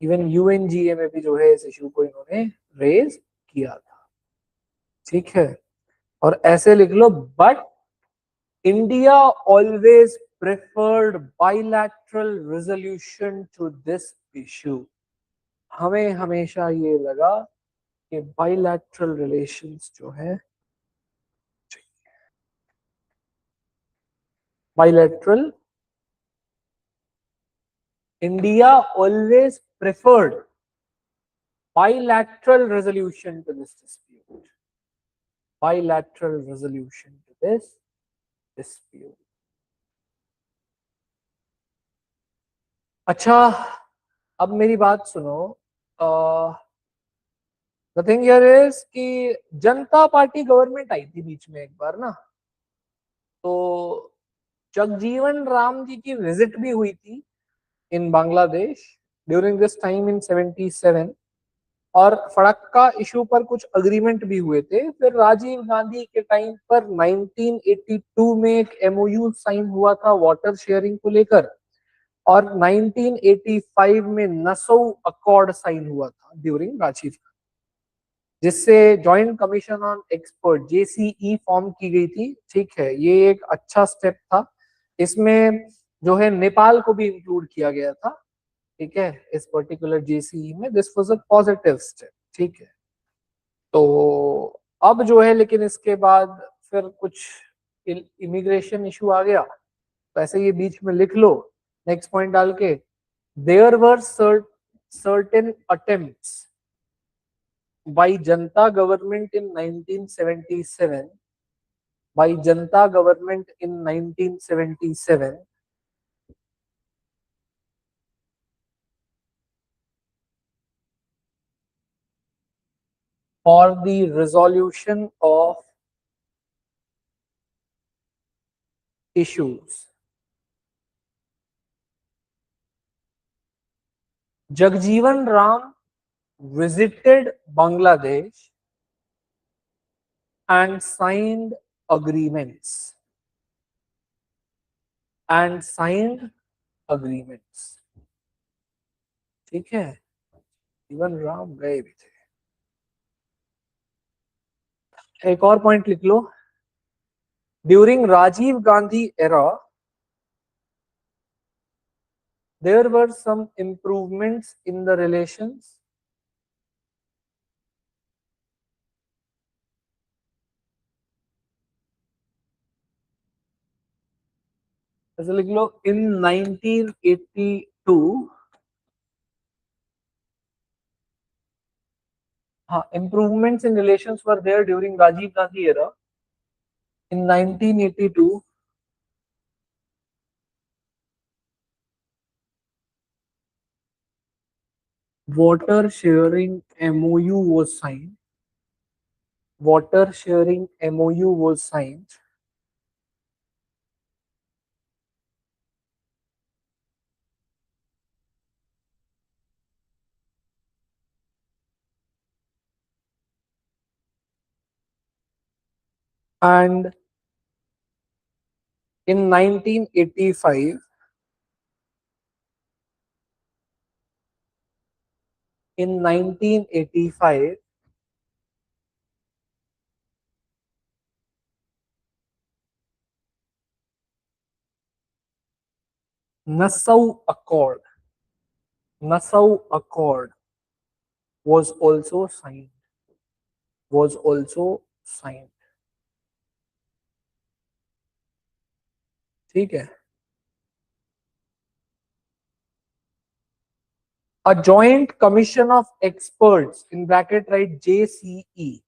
Even UNGA में भी जो है इस इशू को इन्होंने रेज किया था। ठीक है? और ऐसे लिख लो, but India always preferred bilateral resolution to this issue. हमें हमेशा ये लगा कि बाइलैटरल रिलेशंस जो है, bilateral India always preferred bilateral resolution to this dispute. Bilateral resolution to this dispute. अच्छा, अब मेरी बात सुनो. द थिंग हियर इज कि जनता पार्टी गवर्नमेंट आई थी बीच में एक बार ना, तो जगजीवन राम जी की विजिट भी हुई थी in Bangladesh during this time in 77, और फड़क्का इशू पर कुछ अग्रीमेंट भी हुए थे. फिर राजीव गांधी के टाइम पर 1982 में एक एमओयू साइन हुआ था वाटर शेयरिंग को लेकर, और 1985 में नसौ अकॉर्ड साइन हुआ था ड्यूरिंग राजीव, जिससे joint commission on expert JCE form की गई थी. ठीक है, ये एक अच्छा स्टेप था. इसमें जो है नेपाल को भी इंक्लूड किया गया था. ठीक है, इस पर्टिकुलर जेसीई में this was a positive step. ठीक है, तो अब जो है, लेकिन इसके बाद फिर कुछ इमिग्रेशन इशू आ गया, तो ऐसे ये बीच में लिख लो नेक्स्ट पॉइंट डाल के. There were certain attempts by Janata government in 1977, by Janata government in 1977 for the resolution of issues. Jagjeevan Ram visited Bangladesh and signed agreements. ठीक है, जीवन राम गए भी थे. एक और पॉइंट लिख लो. During Rajiv Gandhi era there were some improvements in the relations. ऐसे लिख लो, in 1982, हाँ, improvements in relations were there during Rajiv Gandhi era. In 1982, water sharing MOU was signed. Water sharing MOU was signed. And in 1985, Nassau Accord was also signed. ठीक है. A joint commission of experts, in bracket write JCE,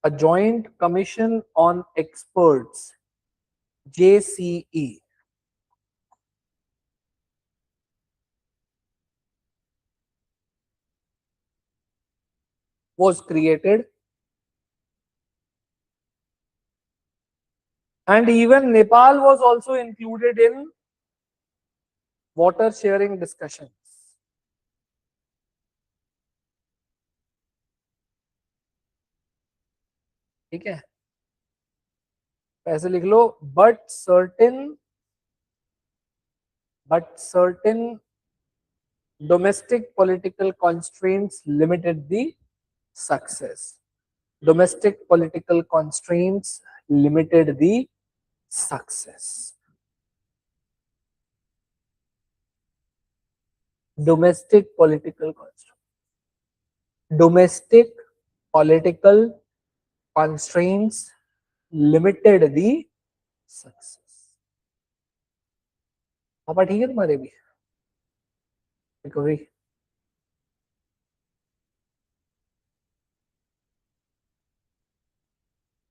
a joint commission on experts, JCE, was created, and even Nepal was also included in water sharing discussions. ठीक है, ऐसे लिख लो, but certain domestic political constraints limited the success. Domestic political constraints limited the success. Domestic political constraints limited the success. पापा ठीक है तुम्हारे भी? Recovery?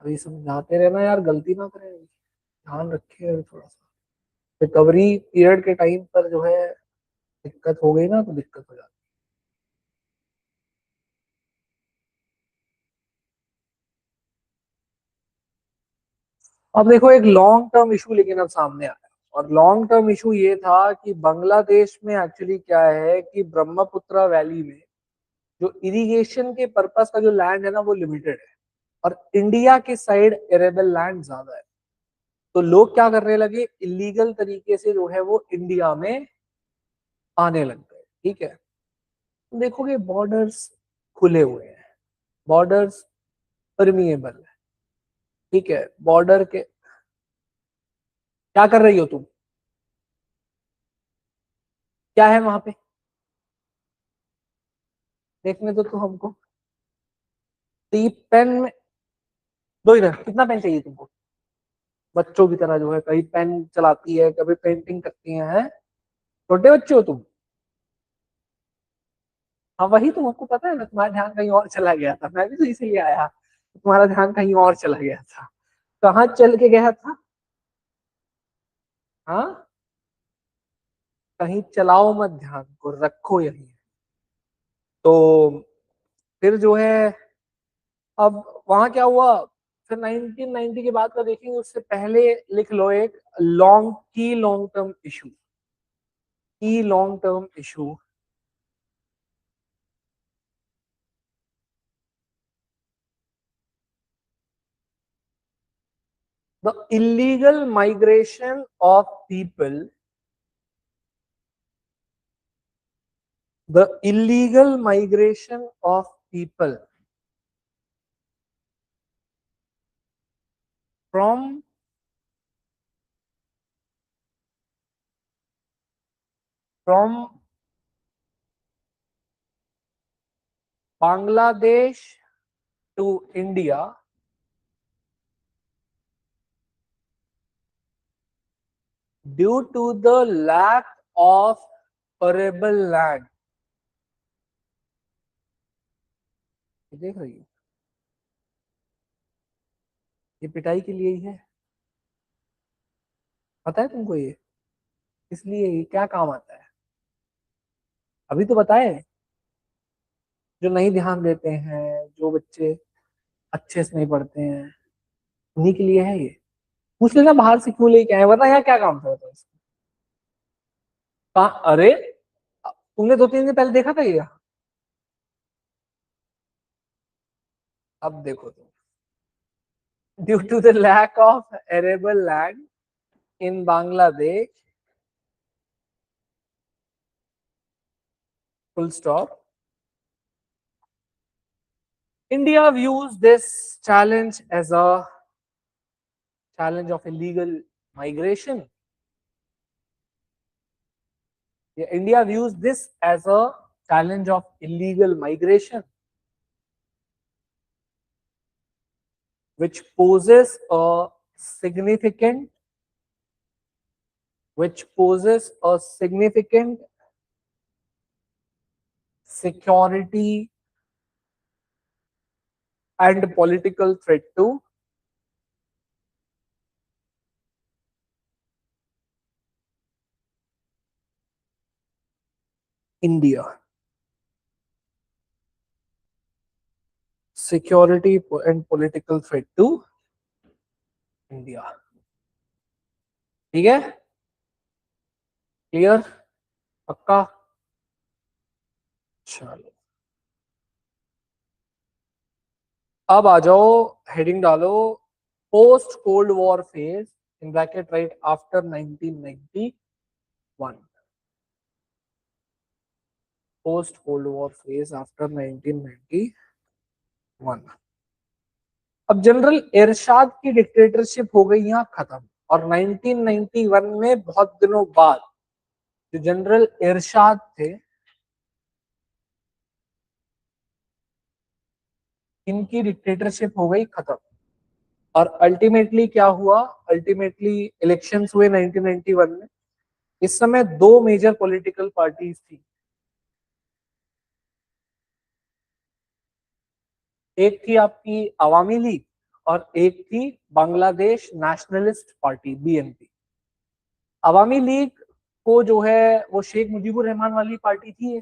अभी समझाते रहना यार, गलती ना करें, ध्यान रखे अभी थोड़ा सा। रिकवरी पीरियड के टाइम पर जो है दिक्कत हो गई ना तो दिक्कत हो जाती है। अब देखो एक लॉन्ग टर्म इशू लेकिन अब सामने आया, और लॉन्ग टर्म इशू ये था कि बांग्लादेश में एक्चुअली क्या है कि ब्रह्मपुत्र वैली में जो इरिगेशन के पर्पस का जो लैंड है ना वो लिमिटेड है, और इंडिया के साइड एरेबल लैंड ज्यादा है। तो लोग क्या करने लगे, इलीगल तरीके से जो है वो इंडिया में आने लग गए। ठीक है, तो देखोगे बॉर्डर्स खुले हुए हैं, बॉर्डर्स परमिएबल है। ठीक है, बॉर्डर के क्या कर रही हो तुम, क्या है वहां पे, देखने दो तो हमको। तो ये पेन में दो इधर, कितना पेन चाहिए तुमको? बच्चों की तरह जो है कभी पेन चलाती है कभी पेंटिंग करती हैं। छोटे बच्चे हो तुम? हाँ वही, तुमको पता है ना, तुम्हारा ध्यान कहीं और चला गया था, मैं भी तो इसीलिए आया, तुम्हारा ध्यान कहीं और चला गया था। कहाँ चल के गया था? हाँ, कहीं चलाओ मत, ध्यान को रखो यहीं। तो फिर जो है, अब वहां क्या हुआ, फिर 1990 के बाद का देखेंगे, उससे पहले लिख लो एक लॉन्ग टर्म इशू, की long term issue. The illegal migration of people, the illegal migration of people from from Bangladesh to India due to the lack of arable land। देख रही हो, ये पिटाई के लिए ही है, पता है तुमको ये, इसलिए ये क्या काम आता है, अभी तो बताए। जो नहीं ध्यान देते हैं, जो बच्चे अच्छे से नहीं पढ़ते हैं, उन्हीं के लिए है ये। पूछ लेना बाहर से क्यों लेके आए, वरना यहाँ क्या काम था बताओ इसका? अरे तुमने 2-3 दिन पहले देखा था ये? अब देखो तुम, due to the lack of arable land in Bangladesh, full stop. India views this challenge as a challenge of illegal migration. Yeah, India views this as a challenge of illegal migration, which poses a significant, which poses a significant security and political threat to India. Security and political threat to India। ठीक है, clear, पक्का? चलो अब आ जाओ, heading डालो, post cold war phase in bracket right after 1991। Post cold war phase after 1991। अब general इरशाद की dictatorship हो गई यहाँ खत्म, और 1991 में बहुत दिनों बाद जो जनरल इरशाद थे, इनकी डिक्टेटरशिप हो गई खत्म। और अल्टीमेटली क्या हुआ, अल्टीमेटली इलेक्शंस हुए 1991 में, इस समय दो मेजर पॉलिटिकल पार्टीज थी, एक थी आपकी अवामी लीग और एक थी बांग्लादेश नेशनलिस्ट पार्टी बीएनपी। अवामी लीग को जो है वो शेख मुजीबुर रहमान वाली पार्टी थी,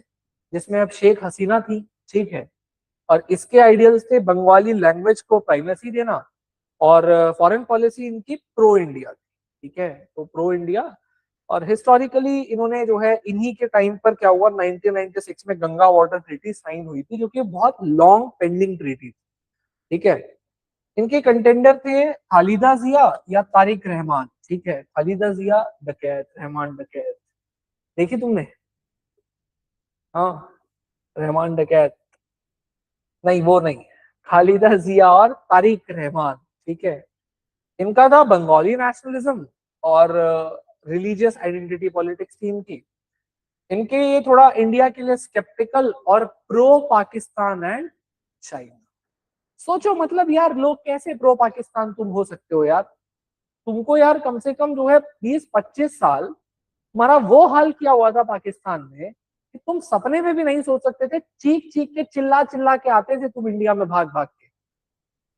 जिसमें अब शेख हसीना थी, ठीक है। और इसके आइडियल्स थे बंगाली लैंग्वेज को प्राइमेसी देना और फॉरेन पॉलिसी इनकी प्रो इंडिया थी, ठीक है। तो प्रो इंडिया, और हिस्टोरिकली इन्होंने जो है इन्हीं के टाइम पर क्या हुआ, 1996 में गंगा वाटर ट्रीटी साइन हुई थी, जो कि बहुत लॉन्ग पेंडिंग ट्रीटी थी, ठीक है। इनके कंटेंडर थे खालिदा जिया या तारिक रहमान, ठीक है। खालिदा जिया डकैत, रहमान डकैत, देखी तुमने? हाँ, रहमान डकैत, नहीं वो नहीं, खालिदा जिया और तारिक रहमान, ठीक है। इनका था बंगाली नेशनलिज्म और रिलीजियस आइडेंटिटी पॉलिटिक्स थी इनकी। इनके ये थोड़ा इंडिया के लिए स्केप्टिकल और प्रो पाकिस्तान एंड चाइना। सोचो मतलब यार, लोग कैसे प्रो पाकिस्तान तुम हो सकते हो यार? तुमको यार कम से कम जो है 20-25 साल तुम्हारा वो हाल किया हुआ था पाकिस्तान में कि तुम सपने में भी नहीं सोच सकते थे, चीख चीख के चिल्ला चिल्ला के आते थे तुम इंडिया में भाग भाग के,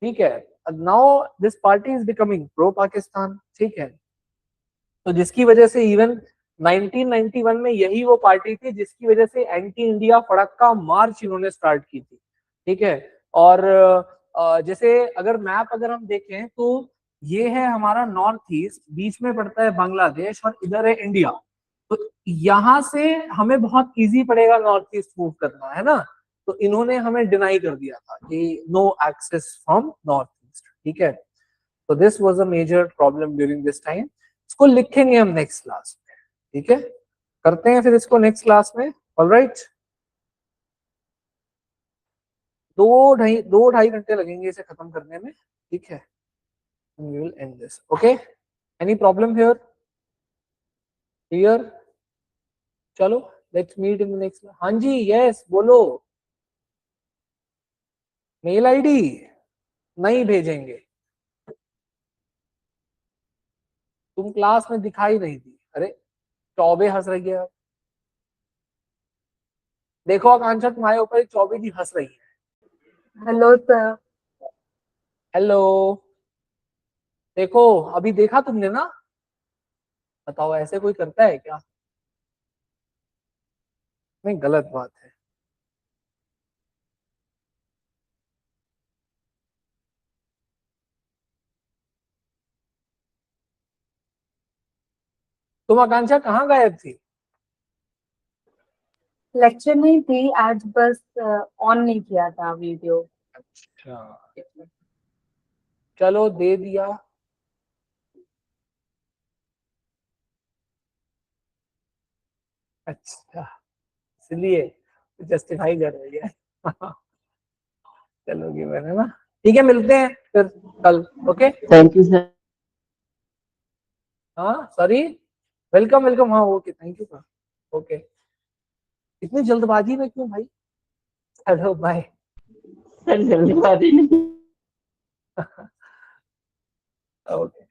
ठीक है। Now this party is becoming pro Pakistan, ठीक है। तो जिसकी वजह से इवन 1991 में यही वो पार्टी थी जिसकी वजह से एंटी इंडिया फड़क्का मार्च इन्होंने स्टार्ट की थी, ठीक है। और जैसे अगर मैप अगर हम देखें तो ये है हमारा नॉर्थ ईस्ट, बीच में पड़ता है बांग्लादेश और इधर है इंडिया। तो यहाँ से हमें बहुत इजी पड़ेगा नॉर्थ ईस्ट मूव करना, है ना। तो इन्होंने हमें डिनाई कर दिया था कि no access from north east, ठीक है। तो this was a major problem during this time. इसको लिखेंगे हम नेक्स्ट क्लास में, ठीक है। करते हैं फिर इसको नेक्स्ट क्लास में, ऑलराइट। 2-2.5 घंटे लगेंगे इसे खत्म करने में, ठीक है। We will end this, okay? Any problem here? Here? चलो, let's meet in the next. हाँ जी, yes, बोलो। मेल आईडी नहीं भेजेंगे, तुम क्लास में दिखाई नहीं दी। अरे चौबे हंस रही है, देखो आकांक्षा तुम्हारे ऊपर एक चौबे की हंस रही है। Hello sir. हेलो, देखो अभी देखा तुमने ना, बताओ ऐसे कोई करता है क्या? नहीं, गलत बात है। तुम आकांक्षा कहाँ गायब थी? लेक्चर नहीं थी आज, बस ऑन नहीं किया था वीडियो। अच्छा, चलो दे दिया। अच्छा, इसलिए जस्टिफाई कर रही है। चलोगी मैंने ना, ठीक है, मिलते हैं फिर कल, ओके। Thank you sir. हाँ सॉरी, वेलकम वेलकम, हाँ okay, thank you sir, okay. इतनी जल्दबाजी में क्यों भाई? Hello bye. सर जल्दीबाजी नहीं। ओके।